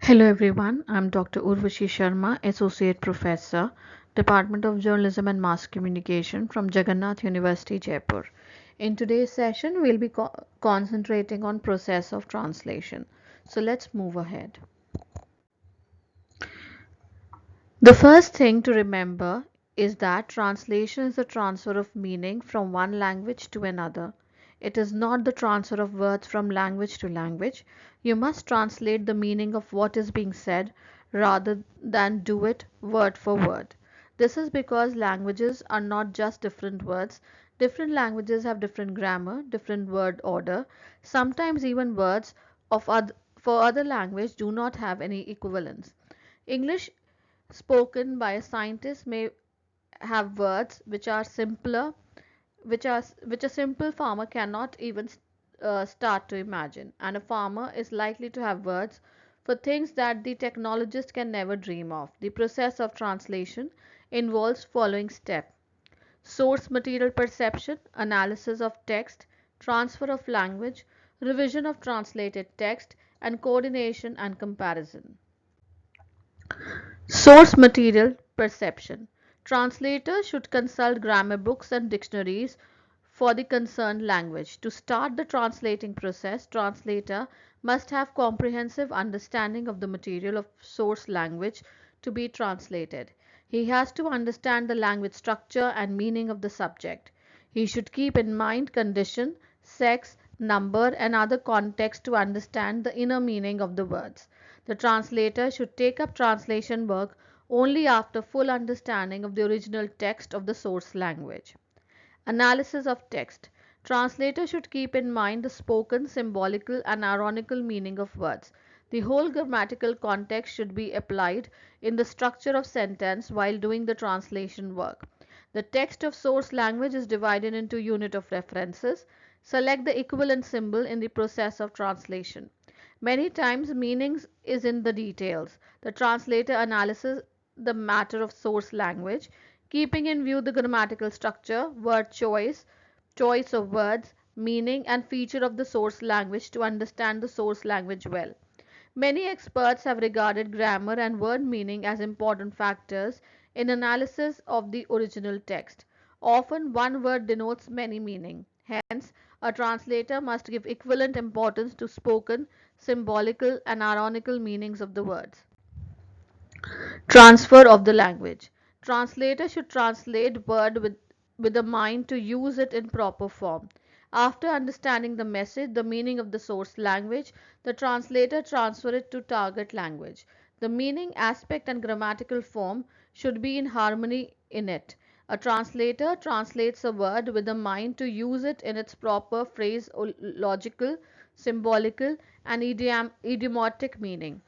Hello everyone, I'm Dr. Urvashi Sharma, Associate Professor, Department of Journalism and Mass Communication from Jagannath University, Jaipur. In today's session, we'll be concentrating on process of translation. So let's move ahead. The first thing to remember is that translation is the transfer of meaning from one language to another. It is not the transfer of words from language to language. You must translate the meaning of what is being said rather than do it word for word. This is because languages are not just different words. Different languages have different grammar, different word order. Sometimes even words for other language do not have any equivalence. English spoken by a scientist may have words which are simpler, which a simple farmer cannot even start to imagine, and a farmer is likely to have words for things that the technologist can never dream of. The process of translation involves following step: source material perception, analysis of text, transfer of language, revision of translated text, and coordination and comparison. Source material perception. Translators should consult grammar books and dictionaries for the concerned language. To start the translating process, translator must have comprehensive understanding of the material of source language to be translated. He has to understand the language structure and meaning of the subject. He should keep in mind condition, sex, number, and other context to understand the inner meaning of the words. The translator should take up translation work only after full understanding of the original text of the source language. Analysis of text. Translator should keep in mind the spoken, symbolical, and ironical meaning of words. The whole grammatical context should be applied in the structure of sentence while doing the translation work. The text of source language is divided into unit of references. Select the equivalent symbol in the process of translation. Many times meanings is in the details. The translator analyzes the matter of source language, keeping in view the grammatical structure, word choice, choice of words, meaning, and feature of the source language to understand the source language well. Many experts have regarded grammar and word meaning as important factors in analysis of the original text. Often one word denotes many meanings. Hence, a translator must give equivalent importance to spoken, symbolical, and ironical meanings of the words. Transfer of the language. Translator should translate word with a mind to use it in proper form. After understanding the message, the meaning of the source language, the translator transfer it to target language. The meaning, aspect, and grammatical form should be in harmony in it. A translator translates a word with a mind to use it in its proper phraseological, symbolical, and idiomatic meaning.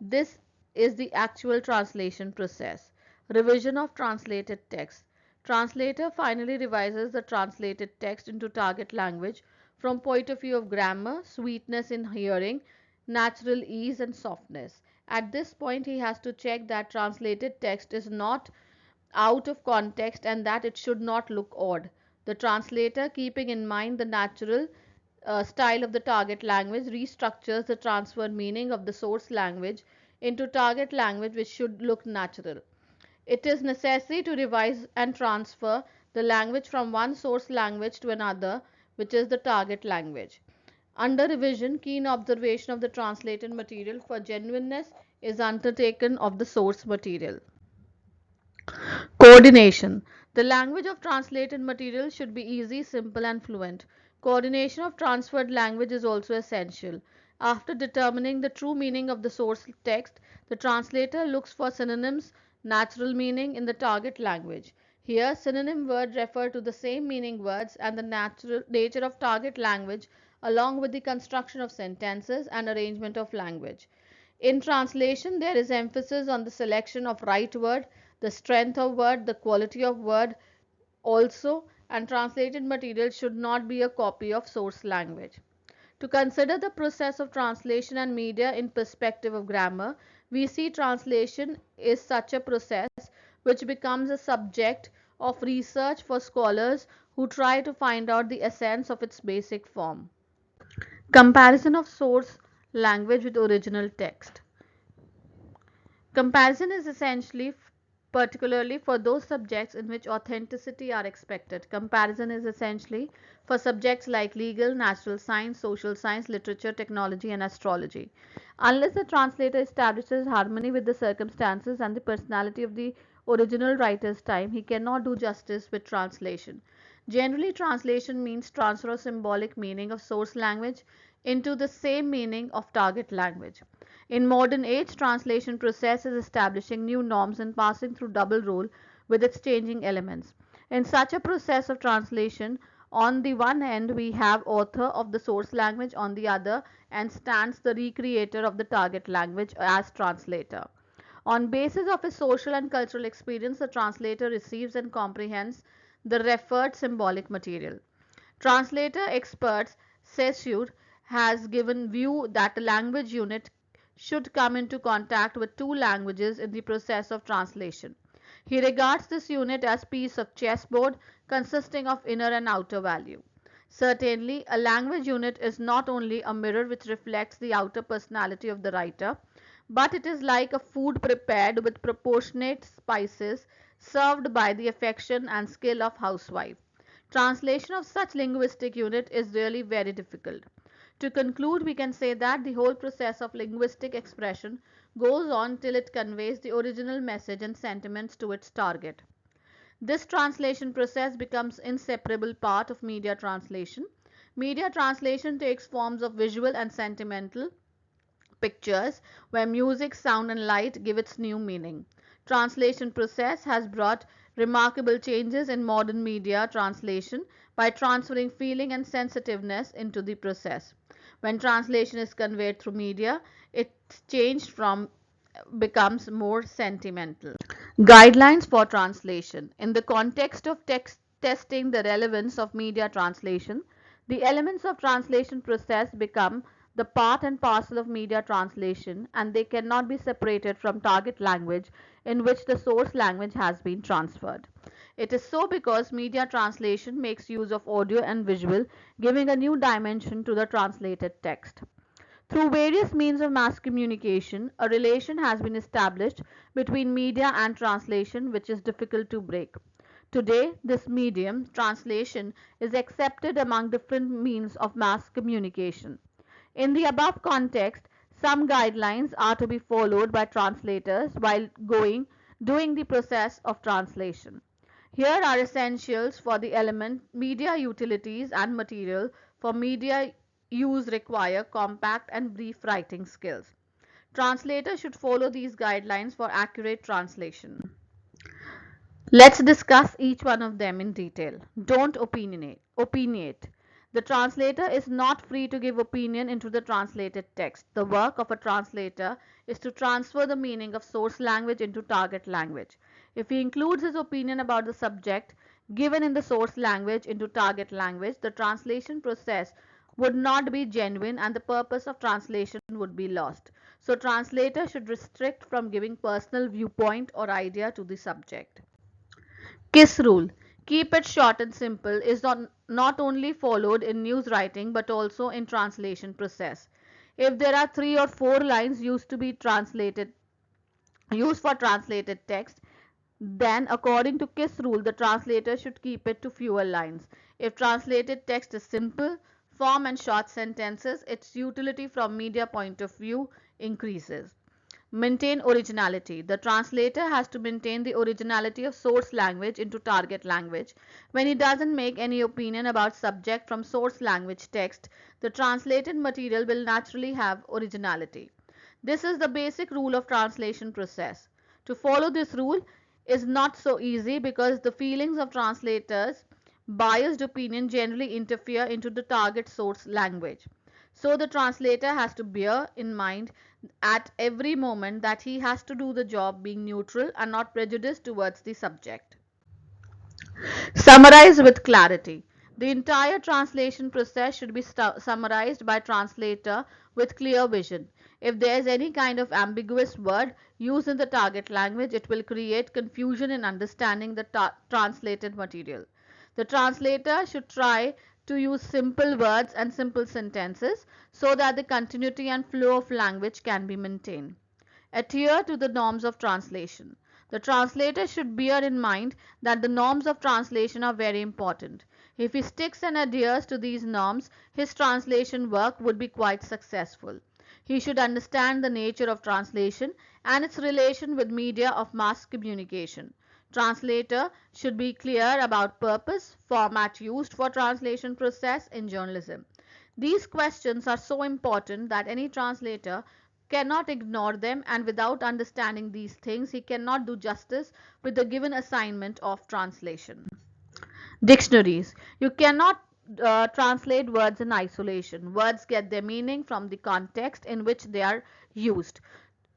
This is the actual translation process. Revision of translated text. Translator finally revises the translated text into target language from point of view of grammar, sweetness in hearing, natural ease, and softness. At this point, he has to check that translated text is not out of context and that it should not look odd. The translator, keeping in mind the natural style of the target language, restructures the transferred meaning of the source language into target language which should look natural. It is necessary to revise and transfer the language from one source language to another, which is the target language. Under revision, keen observation of the translated material for genuineness is undertaken of the source material. Coordination. The language of translated material should be easy, simple, and fluent. Coordination of transferred language is also essential. After determining the true meaning of the source text, the translator looks for synonyms, natural meaning in the target language. Here, synonym words refer to the same meaning words and the natural nature of target language along with the construction of sentences and arrangement of language. In translation, there is emphasis on the selection of right word, the strength of word, the quality of word also, and translated material should not be a copy of source language. To consider the process of translation and media in perspective of grammar, we see translation is such a process which becomes a subject of research for scholars who try to find out the essence of its basic form. Comparison of source language with original text. Comparison is essentially particularly for those subjects in which authenticity are expected. Comparison is essentially for subjects like legal, natural science, social science, literature, technology, and astrology. Unless the translator establishes harmony with the circumstances and the personality of the original writer's time, he cannot do justice with translation. Generally, translation means transfer of symbolic meaning of source language into the same meaning of target language. In modern age, translation process is establishing new norms and passing through double role with its changing elements. In such a process of translation, on the one end we have author of the source language, on the other and stands the recreator of the target language as translator. On basis of his social and cultural experience, the translator receives and comprehends the referred symbolic material. Translator experts Saussure has given view that a language unit should come into contact with two languages in the process of translation. He regards this unit as piece of chessboard consisting of inner and outer value. Certainly, a language unit is not only a mirror which reflects the outer personality of the writer, but it is like a food prepared with proportionate spices served by the affection and skill of housewife. Translation of such linguistic unit is really very difficult. To conclude, we can say that the whole process of linguistic expression goes on till it conveys the original message and sentiments to its target. This translation process becomes inseparable part of media translation. Media translation takes forms of visual and sentimental pictures where music, sound and light give its new meaning. Translation process has brought remarkable changes in modern media translation by transferring feeling and sensitiveness into the process. When translation is conveyed through media, it changed from becomes more sentimental. Guidelines for translation. In the context of text testing the relevance of media translation, the elements of translation process become the part and parcel of media translation and they cannot be separated from target language in which the source language has been transferred. It is so because media translation makes use of audio and visual, giving a new dimension to the translated text. Through various means of mass communication, a relation has been established between media and translation which is difficult to break. Today, this medium, translation, is accepted among different means of mass communication. In the above context, some guidelines are to be followed by translators while doing the process of translation. Here are essentials for the element media utilities and material for media use require compact and brief writing skills. Translators should follow these guidelines for accurate translation. Let's discuss each one of them in detail. Don't opinionate. The translator is not free to give opinion into the translated text. The work of a translator is to transfer the meaning of source language into target language. If he includes his opinion about the subject given in the source language into target language, the translation process would not be genuine and the purpose of translation would be lost. So translator should restrict from giving personal viewpoint or idea to the subject. KISS rule. Keep it short and simple is not only followed in news writing but also in translation process. If there are 3 or 4 lines used for translated text, then according to KISS rule the translator should keep it to fewer lines. If translated text is simple, form and short sentences, its utility from media point of view increases. Maintain originality. The translator has to maintain the originality of source language into target language. When he doesn't make any opinion about subject from source language text, the translated material will naturally have originality. This is the basic rule of translation process. To follow this rule is not so easy because the feelings of translators biased opinion generally interfere into the target source language. So the translator has to bear in mind at every moment that he has to do the job being neutral and not prejudiced towards the subject. Summarize with clarity. The entire translation process should be summarized by translator with clear vision. If there is any kind of ambiguous word used in the target language, it will create confusion in understanding the translated material. The translator should try to use simple words and simple sentences so that the continuity and flow of language can be maintained. Adhere to the norms of translation. The translator should bear in mind that the norms of translation are very important. If he sticks and adheres to these norms, his translation work would be quite successful. He should understand the nature of translation and its relation with media of mass communication. Translator should be clear about purpose, format used for translation process in journalism. These questions are so important that any translator cannot ignore them, and without understanding these things he cannot do justice with the given assignment of translation. Dictionaries. You cannot translate words in isolation. Words get their meaning from the context in which they are used.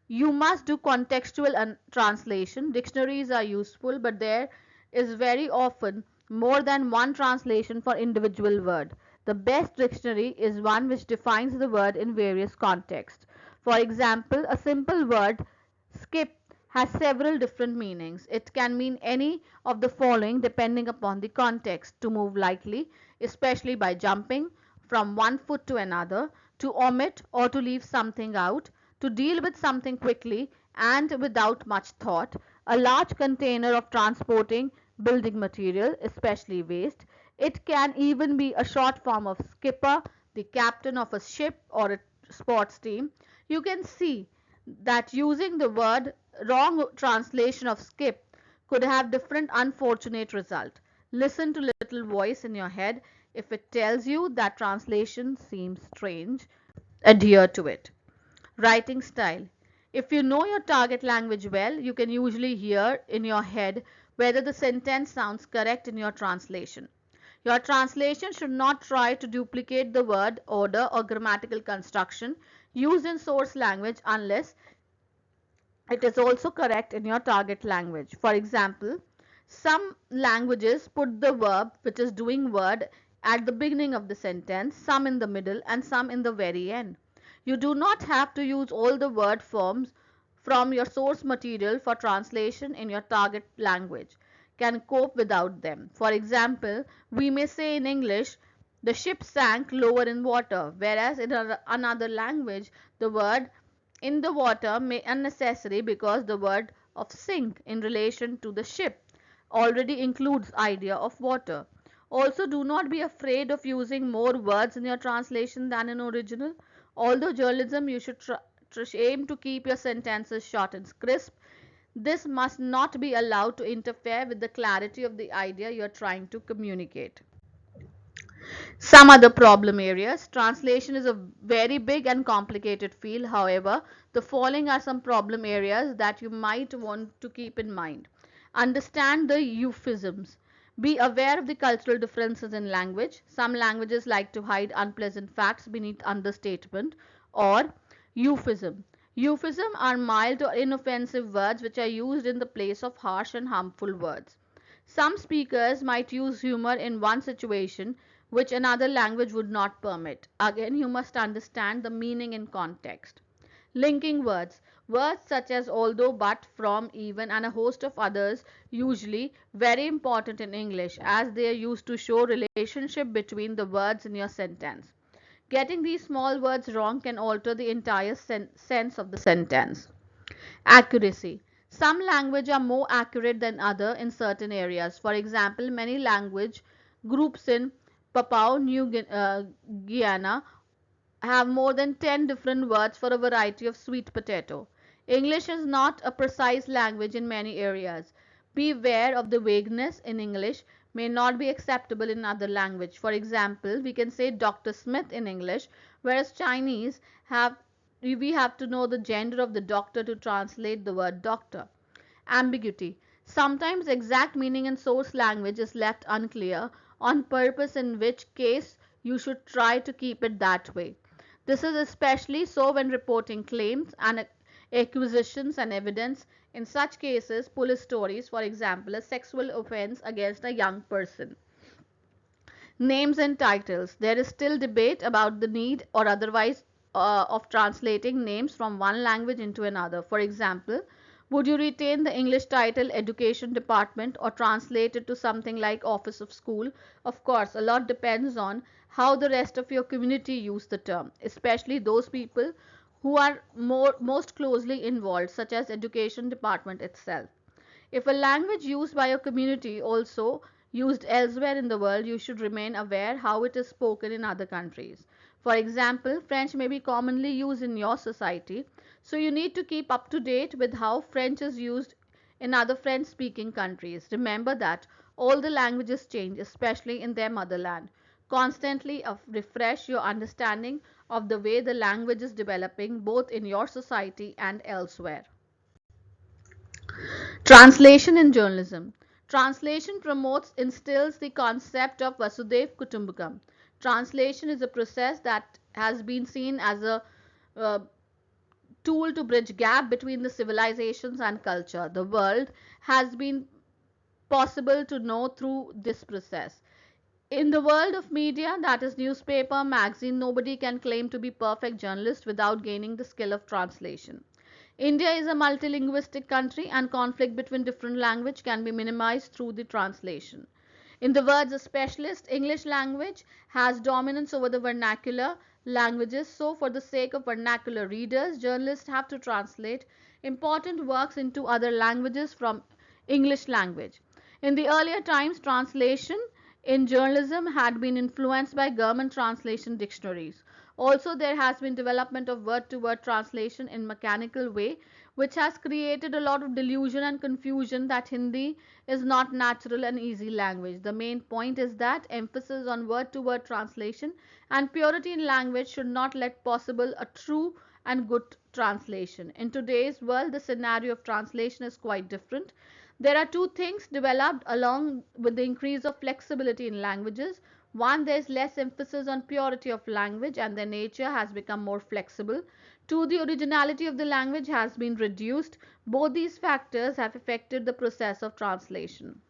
You must do contextual translation. Dictionaries are useful, but there is very often more than one translation for individual word. The best dictionary is one which defines the word in various contexts. For example, a simple word skip has several different meanings. It can mean any of the following depending upon the context: to move lightly, especially by jumping from one foot to another; to omit or to leave something out; to deal with something quickly and without much thought; a large container of transporting building material, especially waste. It can even be a short form of skipper, the captain of a ship or a sports team. You can see that using the word wrong translation of skip could have different unfortunate result. Listen to little voice in your head. If it tells you that translation seems strange, adhere to it. Writing style. If you know your target language well, you can usually hear in your head whether the sentence sounds correct in your translation. Your translation should not try to duplicate the word order or grammatical construction used in source language unless it is also correct in your target language. For example, some languages put the verb, which is doing word, at the beginning of the sentence, some in the middle, and some in the very end. You do not have to use all the word forms from your source material for translation in your target language. Can cope without them. For example, we may say in English, the ship sank lower in water, whereas in another language, the word in the water may unnecessary because the word of sink in relation to the ship already includes idea of water. Also, do not be afraid of using more words in your translation than in original. Although journalism, you should aim to keep your sentences short and crisp. This must not be allowed to interfere with the clarity of the idea you are trying to communicate. Some other problem areas. Translation is a very big and complicated field. However, the following are some problem areas that you might want to keep in mind. Understand the euphemisms. Be aware of the cultural differences in language. Some languages like to hide unpleasant facts beneath understatement or euphemism. Euphemisms are mild or inoffensive words which are used in the place of harsh and harmful words. Some speakers might use humor in one situation which another language would not permit. Again, you must understand the meaning in context. Linking words. Words such as although, but, from, even, and a host of others usually very important in English as they are used to show relationship between the words in your sentence. Getting these small words wrong can alter the entire sense of the sentence. Accuracy. Some languages are more accurate than other in certain areas. For example, many language groups in Papua New Guiana have more than 10 different words for a variety of sweet potato. English is not a precise language in many areas. Beware of the vagueness in English may not be acceptable in other language. For example, we can say Dr. Smith in English, whereas Chinese we have to know the gender of the doctor to translate the word doctor. Ambiguity. Sometimes exact meaning in source language is left unclear on purpose, in which case you should try to keep it that way. This is especially so when reporting claims and accusations and evidence. In such cases, police stories, for example, a sexual offense against a young person. Names and titles. There is still debate about the need or otherwise of translating names from one language into another. For example, would you retain the English title Education Department or translate it to something like Office of School? Of course, a lot depends on how the rest of your community use the term, especially those people who are most closely involved, such as education department itself. If a language used by a community also used elsewhere in the world, you should remain aware how it is spoken in other countries. For example, French may be commonly used in your society, so you need to keep up to date with how French is used in other French speaking countries. Remember that all the languages change, especially in their motherland. Constantly refresh your understanding of the way the language is developing both in your society and elsewhere. Translation in journalism. Translation promotes instills the concept of Vasudev Kutumbakam. Translation is a process that has been seen as a uh, tool to bridge gap between the civilizations and culture. The world has been possible to know through this process. In the world of media, that is newspaper, magazine, nobody can claim to be perfect journalist without gaining the skill of translation. India is a multilingualistic country and conflict between different language can be minimized through the translation. In the words a specialist, English language has dominance over the vernacular languages, so for the sake of vernacular readers, journalists have to translate important works into other languages from English language. In the earlier times, translation in journalism had been influenced by government translation dictionaries. Also, there has been development of word-to-word translation in mechanical way, which has created a lot of delusion and confusion that Hindi is not natural and easy language. The main point is that emphasis on word-to-word translation and purity in language should not let possible a true and good translation. In today's world, the scenario of translation is quite different. There are two things developed along with the increase of flexibility in languages. One, there is less emphasis on purity of language and their nature has become more flexible. Two, the originality of the language has been reduced. Both these factors have affected the process of translation.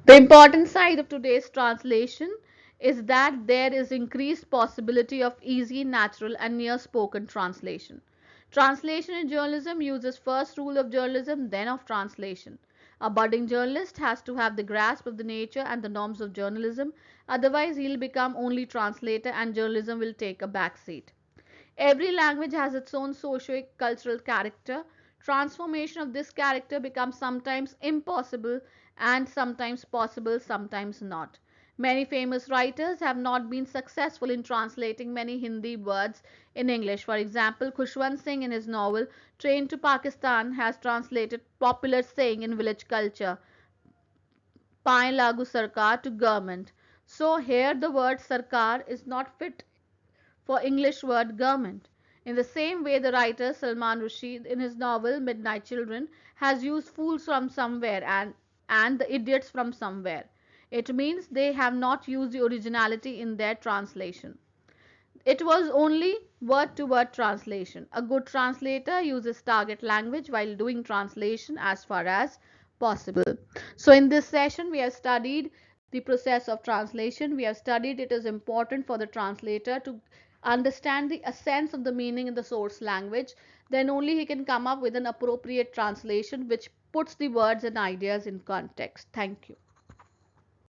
The important side of today's translation is that there is increased possibility of easy, natural and near spoken translation. Translation in journalism uses first rule of journalism, then of translation. A budding journalist has to have the grasp of the nature and the norms of journalism, otherwise he'll become only translator and journalism will take a back seat. Every language has its own socio-cultural character. Transformation of this character becomes sometimes impossible and sometimes possible, sometimes not. Many famous writers have not been successful in translating many Hindi words in English. For example, Khushwant Singh in his novel Train to Pakistan has translated popular saying in village culture, Pai Lagu Sarkar, to government. So here the word Sarkar is not fit for English word government. In the same way, the writer Salman Rushdie in his novel Midnight Children has used fools from somewhere and the idiots from somewhere. It means they have not used the originality in their translation. It was only word to word translation. A good translator uses target language while doing translation as far as possible. So, in this session, we have studied the process of translation. We have studied it is important for the translator to understand the essence of the meaning in the source language. Then only he can come up with an appropriate translation which puts the words and ideas in context. Thank you.